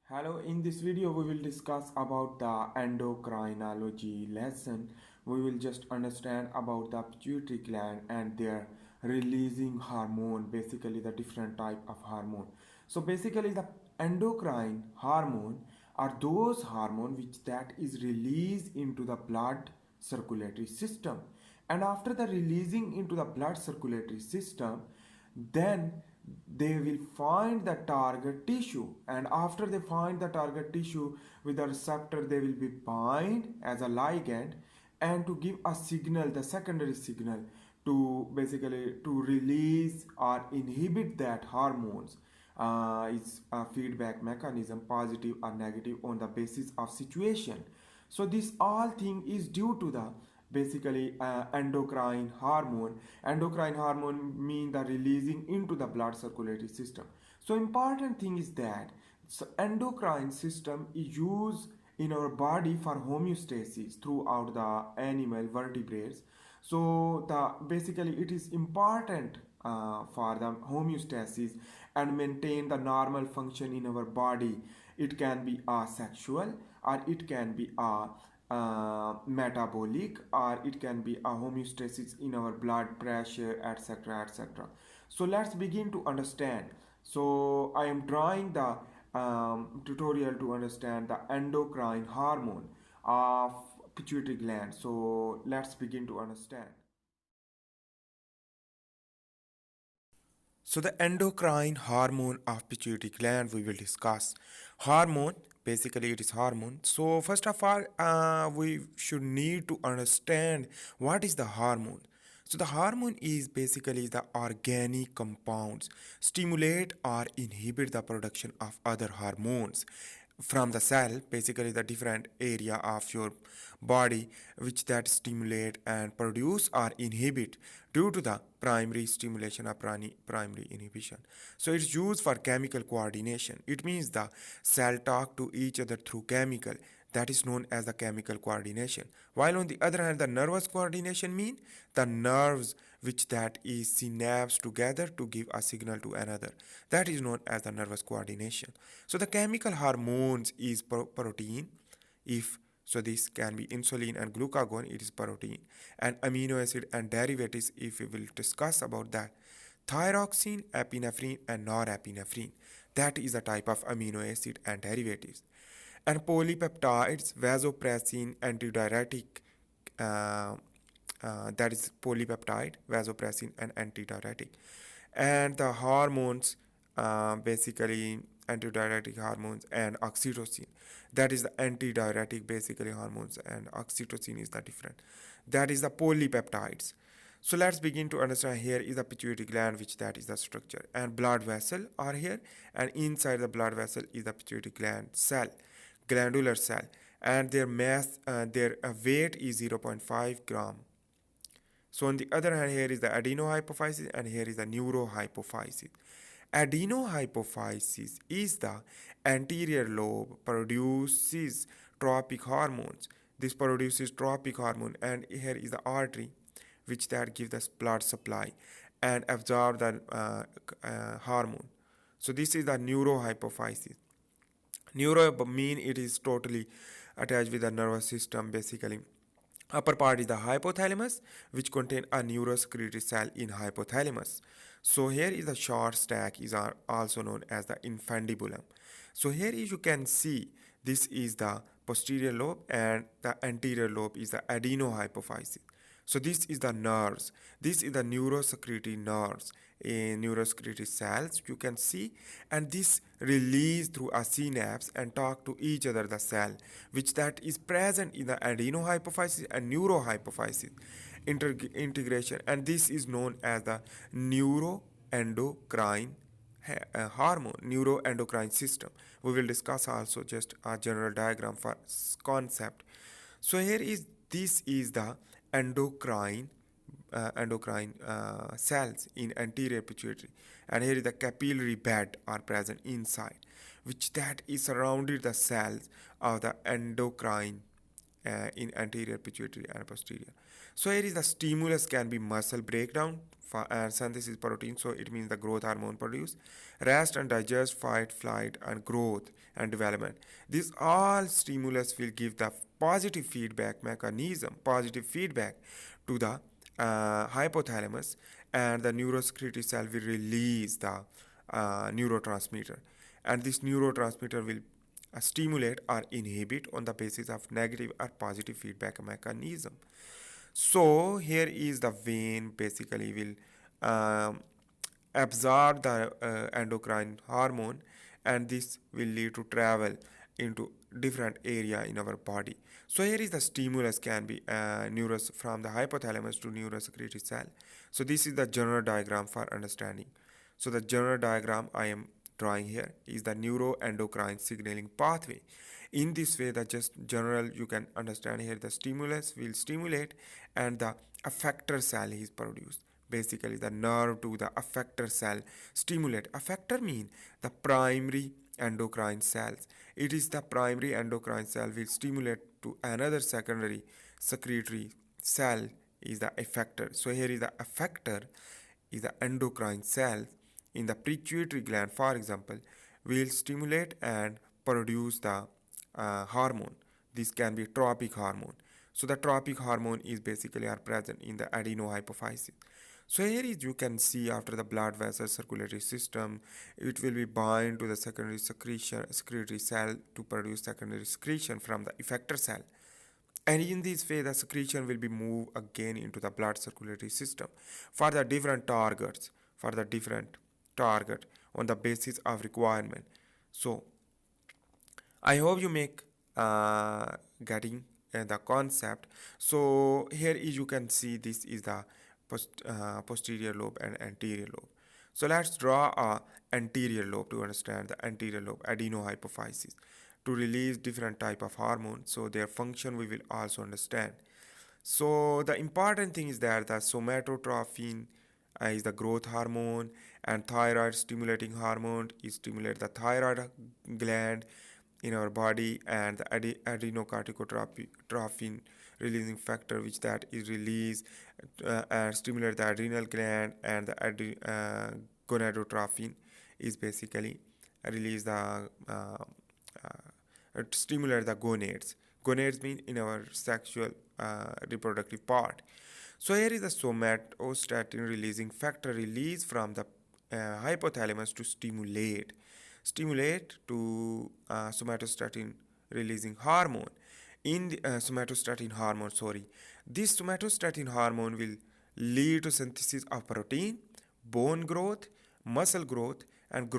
Hello, in this video we will discuss about the endocrinology lesson. We will just understand about the pituitary gland and their releasing hormone, basically the different type of hormone. So basically the endocrine hormone are those hormone which that is released into the blood circulatory system, and after the releasing into the blood circulatory system, then they will find the target tissue, and after they find the target tissue with the receptor, they will be bind as a ligand and to give a signal, the secondary signal, to basically to release or inhibit that hormones. It's a feedback mechanism, positive or negative, on the basis of situation. So this all thing is due to the basically endocrine hormone mean the releasing into the blood circulatory system. So important thing is that endocrine system is used in our body for homeostasis throughout the animal vertebrates. So the basically it is important for the homeostasis and maintain the normal function in our body. It can be asexual, or it can be a metabolic, or it can be a homeostasis in our blood pressure, etc, etc. So let's begin to understand. So I am drawing the tutorial to understand the endocrine hormone of pituitary gland. So let's begin to understand. So the endocrine hormone of pituitary gland we will discuss. Hormone, basically it is hormone. So first of all, we should need to understand what is the hormone. So the hormone is basically the organic compounds stimulate or inhibit the production of other hormones from the cell, basically the different area of your body which that stimulate and produce or inhibit due to the primary stimulation or primary inhibition. So it's used for chemical coordination. It means the cell talk to each other through chemical, that is known as the chemical coordination. While on the other hand, the nervous coordination mean the nerves which that is synapse together to give a signal to another, that is known as the nervous coordination. So the chemical hormones is protein, if so this can be insulin and glucagon, it is protein, and amino acid and derivatives, if we will discuss about that, thyroxine, epinephrine and norepinephrine, that is a type of amino acid and derivatives, and polypeptides, vasopressin, antidiuretic, uh, that is polypeptide, vasopressin and antidiuretic, and the hormones, basically antidiuretic hormones and oxytocin, that is the antidiuretic basically hormones, and oxytocin is the different, that is the polypeptides. So let's begin to understand. Here is the pituitary gland, which that is the structure, and blood vessel are here, and inside the blood vessel is the pituitary gland cell, glandular cell, and their mass, their weight is 0.5 gram. So on the other hand, here is the adenohypophysis and here is the neurohypophysis. Adenohypophysis is the anterior lobe produces tropic hormones. This produces tropic hormone, and here is the artery which that gives the blood supply and absorb the hormone. So this is the neurohypophysis. Neuro mean it is totally attached with the nervous system basically. Upper part is the hypothalamus, which contain a neurosecretory cell in hypothalamus. So here is the short stack, is also known as the infundibulum. So here you can see this is the posterior lobe and the anterior lobe is the adenohypophysis. So this is the nerves. This is the neurosecretory nerves, neurosecretory cells you can see, and this release through a synapse and talk to each other the cell, which that is present in the adenohypophysis and neurohypophysis integration, and this is known as the neuroendocrine hormone, neuroendocrine system. We will discuss also just a general diagram for concept. So here is this is the endocrine cells in anterior pituitary, and here is the capillary bed are present inside, which that is surrounded the cells of the endocrine in anterior pituitary and posterior. So here is the stimulus can be muscle breakdown and synthesis protein, so it means the growth hormone produce. Rest and digest, fight, flight, and growth and development. These all stimulus will give the positive feedback mechanism, positive feedback to the hypothalamus, and the neurosecretory cell will release the neurotransmitter, and this neurotransmitter will stimulate or inhibit on the basis of negative or positive feedback mechanism. So here is the vein basically will absorb the endocrine hormone, and this will lead to travel into different area in our body. So here is the stimulus can be neuros from the hypothalamus to neurosecretory cell. So this is the general diagram for understanding. So the general diagram I am drawing here is the neuroendocrine signaling pathway. In this way, the just general you can understand here, the stimulus will stimulate and the effector cell is produced. Basically, the nerve to the effector cell stimulate. Effector mean the primary endocrine cells. It is the primary endocrine cell will stimulate to another secondary secretory cell is the effector. So here is the effector is the endocrine cell in the pituitary gland, for example, will stimulate and produce the hormone. This can be tropic hormone. So the tropic hormone is basically are present in the adenohypophysis. So here is you can see after the blood vessel circulatory system, it will be bind to the secondary secretory cell to produce secondary secretion from the effector cell. And in this way, the secretion will be moved again into the blood circulatory system for the different targets, for the different target on the basis of requirement. So I hope you make getting the concept. So here is you can see this is the posterior lobe and anterior lobe. So let's draw a anterior lobe to understand the anterior lobe adenohypophysis to release different type of hormones. So their function we will also understand. So the important thing is that the somatostatin is the growth hormone, and thyroid stimulating hormone is stimulate the thyroid gland in our body, and the adrenocorticotrophy releasing factor which that is released and stimulate the adrenal gland, and the gonadotrophin is basically release the stimulate the gonads. Gonads mean in our sexual reproductive part. So here is the somatostatin releasing factor released from the hypothalamus to stimulate to somatostatin releasing hormone. In the somatostatin hormone, sorry, this somatostatin hormone will lead to synthesis of protein, bone growth, muscle growth, and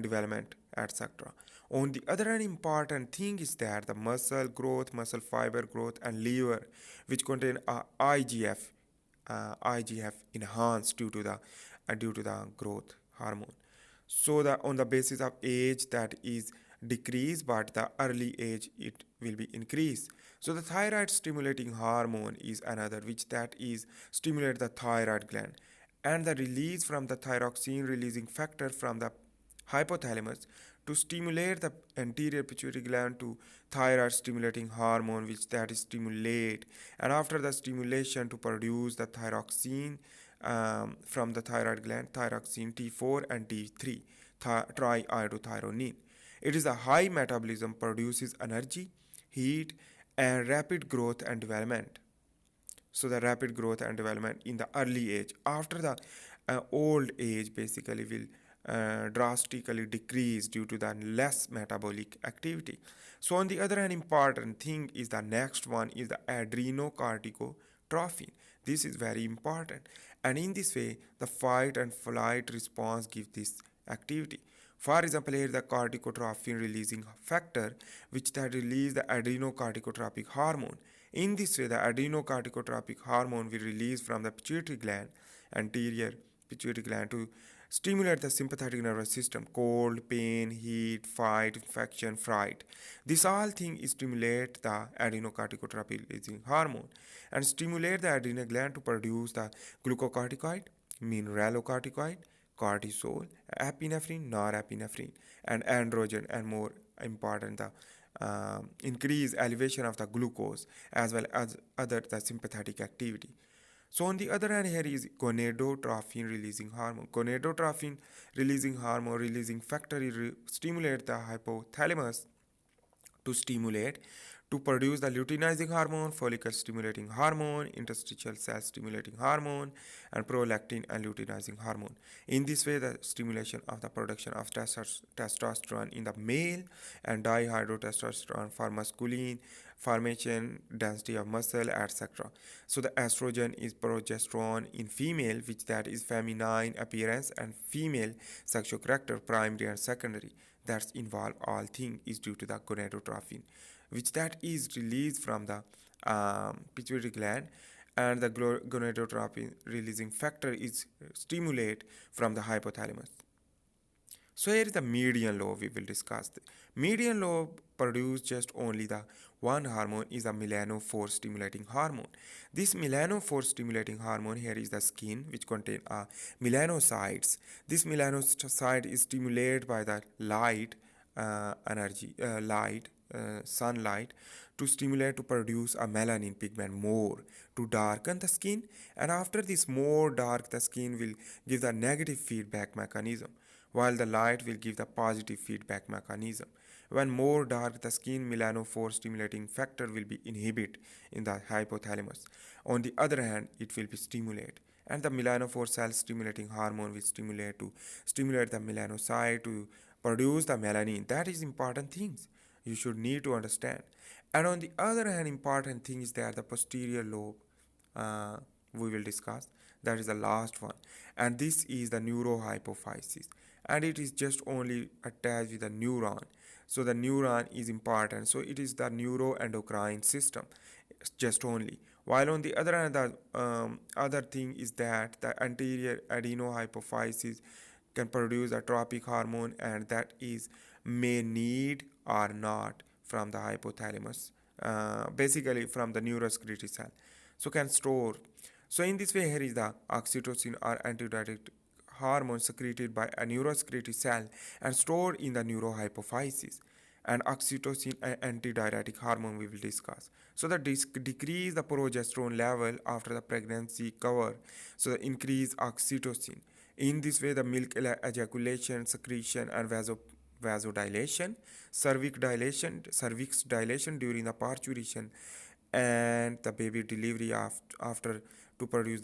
development, etc. On the other hand, important thing is that the muscle growth, muscle fiber growth, and liver, which contain IGF enhanced due to the growth hormone. So the on the basis of age that is decreased, but the early age it will be increased. So the thyroid stimulating hormone is another which that is stimulate the thyroid gland, and the release from the thyroxine releasing factor from the hypothalamus to stimulate the anterior pituitary gland to thyroid stimulating hormone which that is stimulate, and after the stimulation to produce the thyroxine from the thyroid gland, thyroxine T4 and T3 triiodothyronine. It is a high metabolism, produces energy, heat, and rapid growth and development. So the rapid growth and development in the early age. After the old age basically will drastically decrease due to the less metabolic activity. So on the other hand, important thing is the next one is the adrenocorticotrophy. This is very important, and in this way the fight and flight response give this activity. For example, here the corticotrophin releasing factor which that release the adrenocorticotropic hormone. In this way, the adrenocorticotropic hormone will release from the pituitary gland, anterior pituitary gland, to stimulate the sympathetic nervous system, cold, pain, heat, fight, infection, fright. This all thing stimulate the adrenocorticotropin releasing hormone and stimulate the adrenal gland to produce the glucocorticoid, mineralocorticoid, cortisol, epinephrine, norepinephrine, and androgen, and more important the increase elevation of the glucose as well as other the sympathetic activity. So on the other hand, here is gonadotrophin releasing hormone. Gonadotrophin releasing hormone releasing factor stimulate the hypothalamus to stimulate to produce the luteinizing hormone, follicle stimulating hormone, interstitial cell stimulating hormone, and prolactin and luteinizing hormone. In this way, the stimulation of the production of testosterone in the male and dihydrotestosterone for masculine formation, density of muscle, etc. So the estrogen is progesterone in female, which that is feminine appearance, and female sexual character, primary and secondary. That's involve all thing is due to the gonadotrophin, which that is released from the pituitary gland, and the gonadotropin releasing factor is stimulate from the hypothalamus. So here is the median lobe we will discuss. The median lobe produce just only the one hormone is a melanophore stimulating hormone. This melanophore stimulating hormone here is the skin which contain melanocytes. This melanocyte is stimulated by the light sunlight to stimulate to produce a melanin pigment more to darken the skin, and after this more dark the skin will give the negative feedback mechanism while the light will give the positive feedback mechanism. When more dark the skin, melanophore stimulating factor will be inhibit in the hypothalamus. On the other hand, it will be stimulate, and the melanophore cell stimulating hormone will stimulate the melanocyte to produce the melanin. That is important things you should need to understand. And on the other hand, important thing is that the posterior lobe we will discuss. That is the last one, and this is the neurohypophysis, and it is just only attached with the neuron. So the neuron is important. So it is the neuroendocrine system, just only. While on the other hand, the other thing is that the anterior adenohypophysis can produce a tropic hormone, and that is may need or not from the hypothalamus, basically from the neurosecretory cell. So can store. So in this way, here is the oxytocin or antidiuretic hormone secreted by a neurosecretory cell and stored in the neurohypophysis. And oxytocin and antidiuretic hormone we will discuss. So that decrease the progesterone level after the pregnancy cover. So the increase oxytocin. In this way, the milk ejaculation, secretion, and vasodilation, cervix dilation during the parturition, and the baby delivery after to produce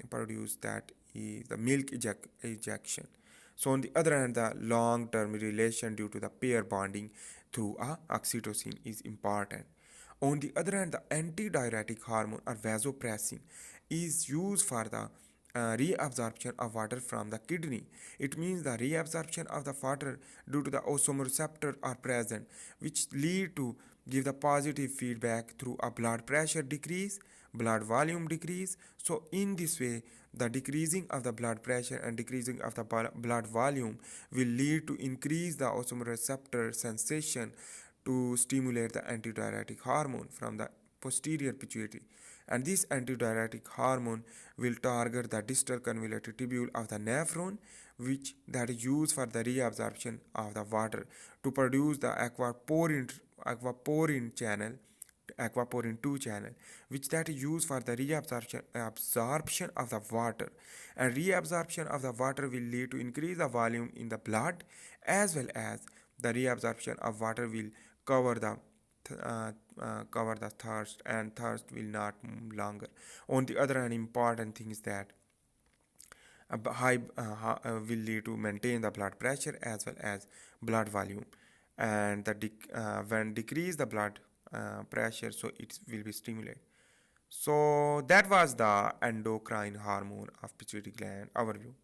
produce that is the milk ejection. So on the other hand, the long-term relation due to the pair bonding through oxytocin is important. On the other hand, the antidiuretic hormone or vasopressin is used for the reabsorption of water from the kidney. It means the reabsorption of the water due to the osmoreceptor are present, which lead to give the positive feedback through a blood pressure decrease, blood volume decrease. So in this way, the decreasing of the blood pressure and decreasing of the blood volume will lead to increase the osmoreceptor sensation to stimulate the antidiuretic hormone from the posterior pituitary, and this antidiuretic hormone will target the distal convoluted tubule of the nephron, which that is used for the reabsorption of the water to produce the aquaporin channel, aquaporin 2 channel, which that is used for the absorption of the water, and reabsorption of the water will lead to increase the volume in the blood, as well as the reabsorption of water will cover the cover the thirst, and thirst will not longer. On the other hand, important thing is that will lead to maintain the blood pressure as well as blood volume, and when decrease the blood pressure, so it will be stimulated. So that was the endocrine hormone of pituitary gland overview.